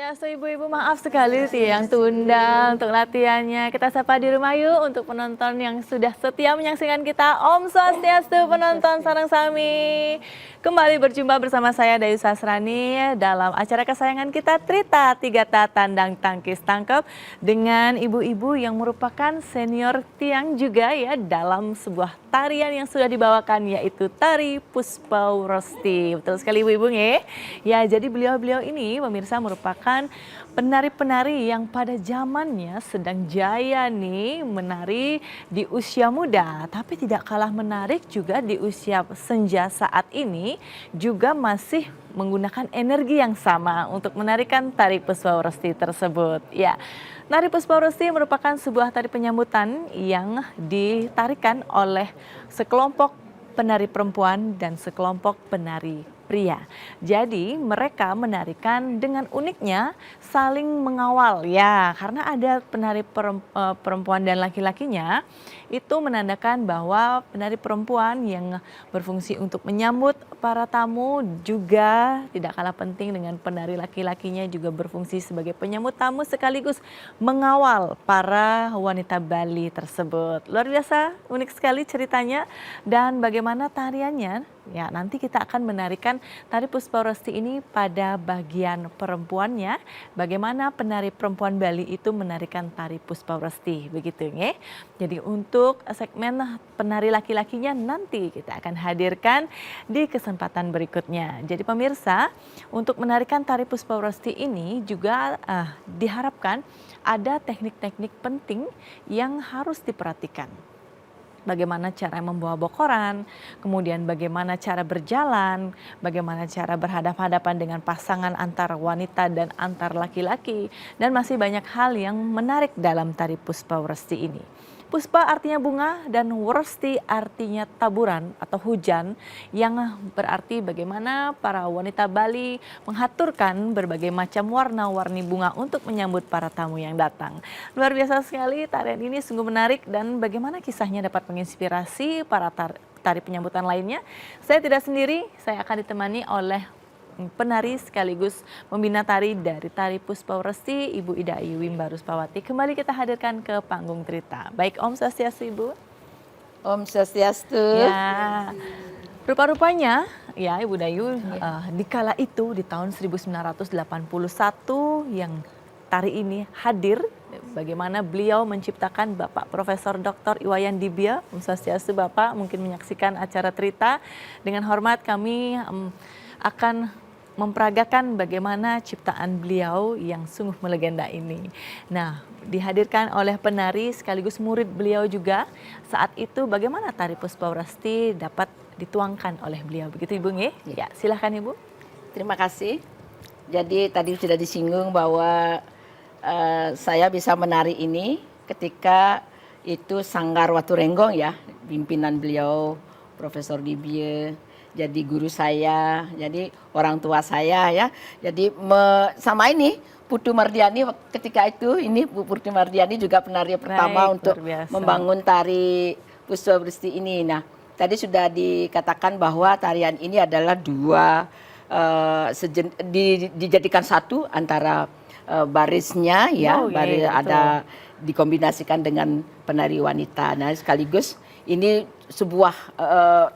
Swastiastu ibu-ibu, maaf sekali yang tunda untuk latihannya. Kita sapa di rumah yuk untuk penonton yang sudah setia menyaksikan kita. Om Swastiastu penonton sareng sami. Kembali berjumpa bersama saya Dayu Sasrani dalam acara kesayangan kita Trita Tigata Tandang Tangkis Tangkep dengan ibu-ibu yang merupakan senior tiang juga ya dalam sebuah tarian yang sudah dibawakan yaitu Tari Puspaurasti. Betul sekali ibu-ibu ya. Ya, jadi beliau-beliau ini pemirsa merupakan penari-penari yang pada zamannya sedang jaya nih menari di usia muda, tapi tidak kalah menarik juga di usia senja saat ini juga masih menggunakan energi yang sama untuk menarikan tari Puspaurasti tersebut. Ya, tari Puspaurasti merupakan sebuah tari penyambutan yang ditarikan oleh sekelompok penari perempuan dan sekelompok penari pria. Jadi mereka menarikan dengan uniknya saling mengawal ya, karena ada penari perempuan dan laki-lakinya itu menandakan bahwa penari perempuan yang berfungsi untuk menyambut para tamu juga tidak kalah penting dengan penari laki-lakinya juga berfungsi sebagai penyambut tamu sekaligus mengawal para wanita Bali tersebut. Luar biasa, unik sekali ceritanya dan bagaimana tariannya. Ya, nanti kita akan menarikan tari Puspaurasti ini pada bagian perempuannya. Bagaimana penari perempuan Bali itu menarikan tari Puspaurasti, begitu ya. Jadi untuk segmen penari laki-lakinya nanti kita akan hadirkan di kesempatan berikutnya. Jadi pemirsa, untuk menarikan tari Puspaurasti ini juga diharapkan ada teknik-teknik penting yang harus diperhatikan. Bagaimana cara membawa bokoran, kemudian bagaimana cara berjalan, bagaimana cara berhadapan-hadapan dengan pasangan antar wanita dan antar laki-laki, dan masih banyak hal yang menarik dalam tari Puspaurasti ini. Puspa artinya bunga dan Wursti artinya taburan atau hujan yang berarti bagaimana para wanita Bali mengaturkan berbagai macam warna-warni bunga untuk menyambut para tamu yang datang. Luar biasa sekali tarian ini sungguh menarik dan bagaimana kisahnya dapat menginspirasi para tari penyambutan lainnya. Saya tidak sendiri, saya akan ditemani oleh penari sekaligus pembina tari dari Tari Puspaurasti, Ibu Ida Ayu Wimbaruspawati. Kembali kita hadirkan ke panggung Trita. Baik, Om Swastiastu Ibu. Om Swastiastu. Ya, rupa-rupanya ya Ibu Dayu di kala itu di tahun 1981 yang tari ini hadir. Bagaimana beliau menciptakan Bapak Profesor Dr. Iwayan Dibia. Om Swastiastu Bapak mungkin menyaksikan acara Trita. Dengan hormat kami akan memperagakan bagaimana ciptaan beliau yang sungguh melegenda ini. Nah, dihadirkan oleh penari sekaligus murid beliau juga. Saat itu bagaimana tari Puspaurasti dapat dituangkan oleh beliau. Begitu Ibu nggih? Ya, silahkan Ibu. Terima kasih. Jadi tadi sudah disinggung bahwa saya bisa menari ini ketika itu Sanggar Waturenggong ya, pimpinan beliau Profesor Dibie. Jadi guru saya, jadi orang tua saya ya. Jadi sama ini Putu Mardiani ketika itu, ini Bu Putu Mardiani juga penari pertama untuk membangun tari Puspaurasti ini. Nah, tadi sudah dikatakan bahwa tarian ini adalah dijadikan satu antara barisnya ya, baris ada dikombinasikan dengan penari wanita. Nah, sekaligus ini sebuah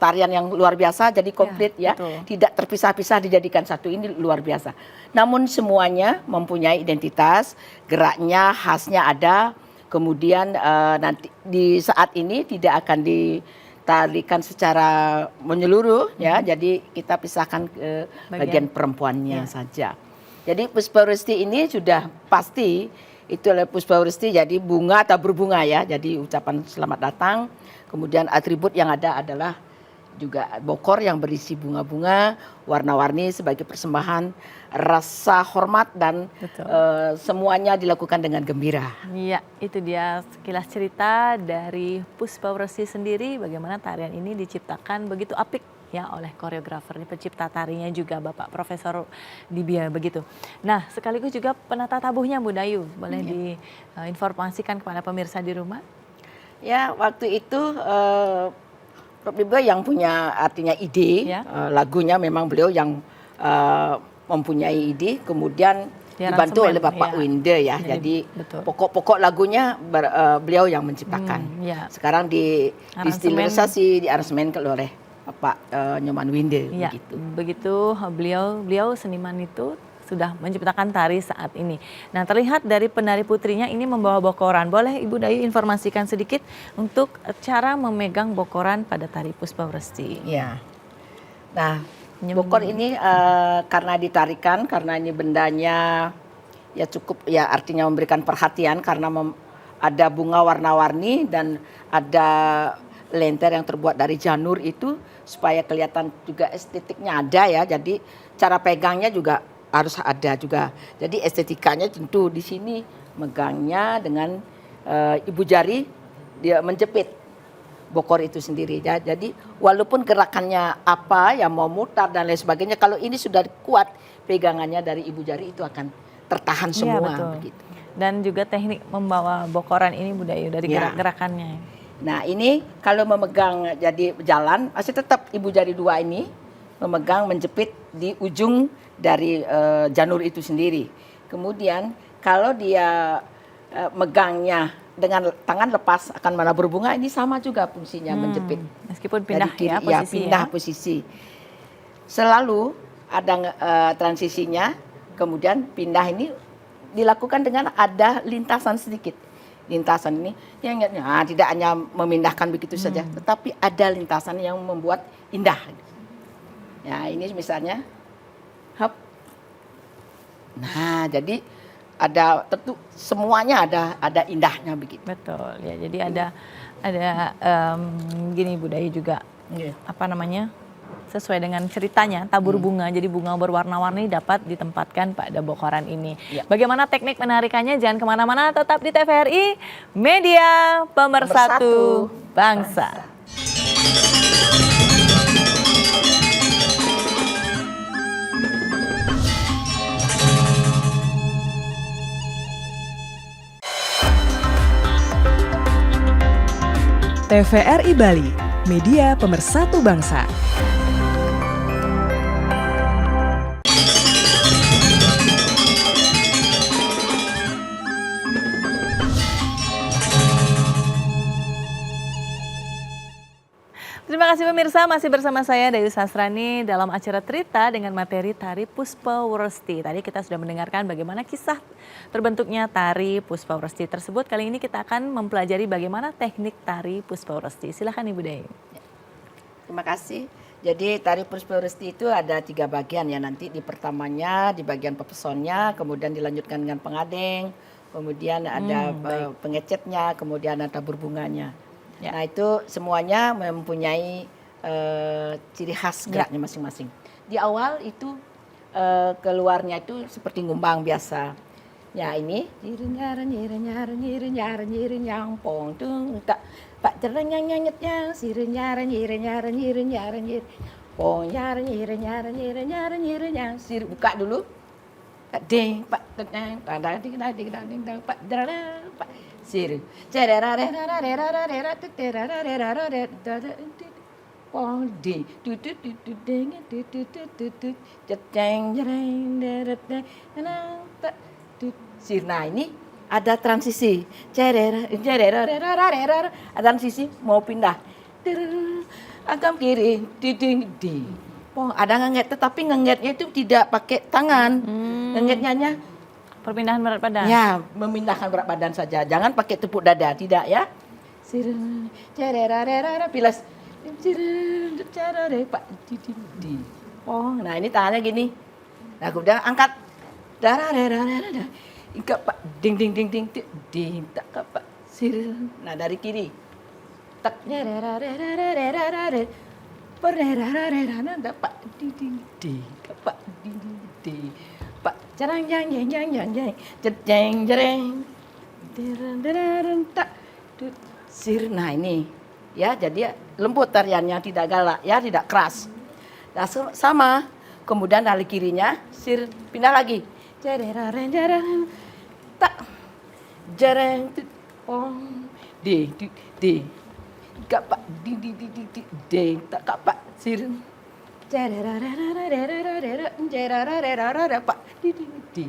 tarian yang luar biasa, jadi komplit ya, tidak terpisah-pisah dijadikan satu, ini luar biasa. Namun semuanya mempunyai identitas, geraknya, khasnya ada, kemudian nanti di saat ini tidak akan ditarikan secara menyeluruh ya, jadi kita pisahkan ke bagian perempuannya saja. Jadi Puspaurasti ini sudah pasti itu adalah Puspaurasti, jadi bunga atau berbunga ya, jadi ucapan selamat datang. Kemudian atribut yang ada adalah juga bokor yang berisi bunga-bunga, warna-warni sebagai persembahan rasa hormat dan semuanya dilakukan dengan gembira. Iya, itu dia sekilas cerita dari Puspaurasti sendiri, bagaimana tarian ini diciptakan begitu apik ya oleh koreografer, pencipta tarinya juga Bapak Profesor Dibia begitu. Nah, sekaligus juga penata tabuhnya Bu Dayu, boleh diinformasikan kepada pemirsa di rumah? Ya, waktu itu Prof. Dibia yang punya artinya ide, lagunya memang beliau yang mempunyai ide, kemudian Di dibantu aransemen, oleh Bapak iya. Winde ya. Jadi betul. pokok-pokok lagunya beliau yang menciptakan. Iya. Sekarang Aransemen. distilisasi, diaransemen oleh Bapak Nyoman Winde Iya, begitu. begitu beliau seniman itu sudah menciptakan tari saat ini. Nah, terlihat dari penari putrinya ini membawa bokoran. Boleh Ibu Dayu informasikan sedikit untuk cara memegang bokoran pada tari Puspawersti? Ya. Nah, bokor ini karena ditarikan, karena ini bendanya ya cukup ya artinya memberikan perhatian karena ada bunga warna-warni dan ada lenter yang terbuat dari janur itu supaya kelihatan juga estetiknya ada ya. Jadi cara pegangnya juga harus ada juga. Jadi estetikanya tentu di sini megangnya dengan ibu jari dia menjepit bokor itu sendiri ya. Jadi walaupun gerakannya apa yang mau mutar dan lain sebagainya, kalau ini sudah kuat pegangannya dari ibu jari itu akan tertahan semua. Iya, betul. Begitu. Dan juga teknik membawa bokoran ini Bu Dayu dari Ya. gerak-gerakannya. Nah ini kalau memegang jadi jalan masih tetap ibu jari dua ini memegang menjepit di ujung dari janur itu sendiri. Kemudian kalau dia megangnya dengan tangan lepas akan menabur bunga, ini sama juga fungsinya menjepit. Meskipun pindah Dari kiri, ya posisi pindah posisi. Selalu ada transisinya, kemudian pindah ini dilakukan dengan ada lintasan sedikit. Lintasan ini yang tidak hanya memindahkan begitu saja, tetapi ada lintasan yang membuat indah. Ya ini misalnya, hop. Nah jadi ada tentu semuanya ada indahnya begitu. Betul ya. Jadi ada gini Bu Dayu juga apa namanya sesuai dengan ceritanya tabur bunga. Jadi bunga berwarna-warni dapat ditempatkan pada bokoran ini. Ya. Bagaimana teknik menarikannya? Jangan kemana-mana, tetap di TVRI Media Pemersatu Bangsa. TVRI Bali, Media Pemersatu Bangsa. Terima kasih pemirsa, masih bersama saya Dayu Sastrani dalam acara Cerita dengan materi Tari Puspawersti. Tadi kita sudah mendengarkan bagaimana kisah terbentuknya Tari Puspawersti tersebut. Kali ini kita akan mempelajari bagaimana teknik Tari Puspawersti. Silakan Ibu Dayu. Terima kasih. Jadi tari Puspawersti itu ada 3 bagian ya, nanti di pertamanya di bagian pepesonnya, kemudian dilanjutkan dengan pengadeng, kemudian ada pengecetnya, kemudian ada tabur bunganya. Ya. Nah itu semuanya mempunyai ciri khas geraknya masing-masing. Di awal itu keluarnya itu seperti ngumbang biasa. Ya ini pong tung tak pak cereng nyanyetnya pong sir buka dulu ding pak teng tanda ding pak pak sir pong di sir. Nah ini ada transisi ada transisi mau pindah agam kiri di pong ada ngenget, tetapi ngengetnya itu tidak pakai tangan. Ngengetnya Perpindahan berat badan. ya memindahkan berat badan saja, jangan pakai tepuk dada, tidak ya. Pilas oh nah ini tangannya gini, nah kemudian angkat ikat pak ding ding ding ding ding tak pak sir. Nah dari kiri tak pak ding ding ding pak ding ding ding pak jarang jang jang jang jang jang jeng jeng tak sir. Nah ini ya jadi lembut tariannya, tidak galak ya, tidak keras. Nah sama kemudian dari kirinya sir pindah lagi tak jarang pong di kapak di tak kapak sir pak di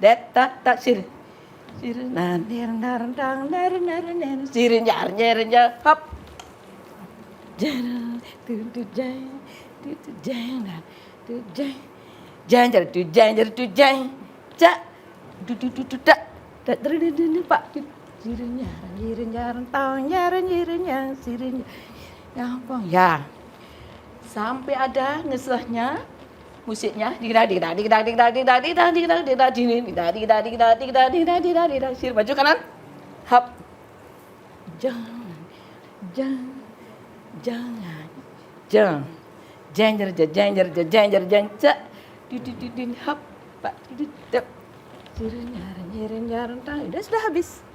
det tak tak sir sir nar nar dang nar nar nar sir nyar nyar nyar hop jang tu jang tu jang tu jang jang jar tu jang cak du tak tak terus pak sir nyar tang nyar nyar sir ya sampai ada ngesahnya musiknya sir maju kanan hap jangan jangan jangan jang cak hap pak sir nyar udah sudah habis.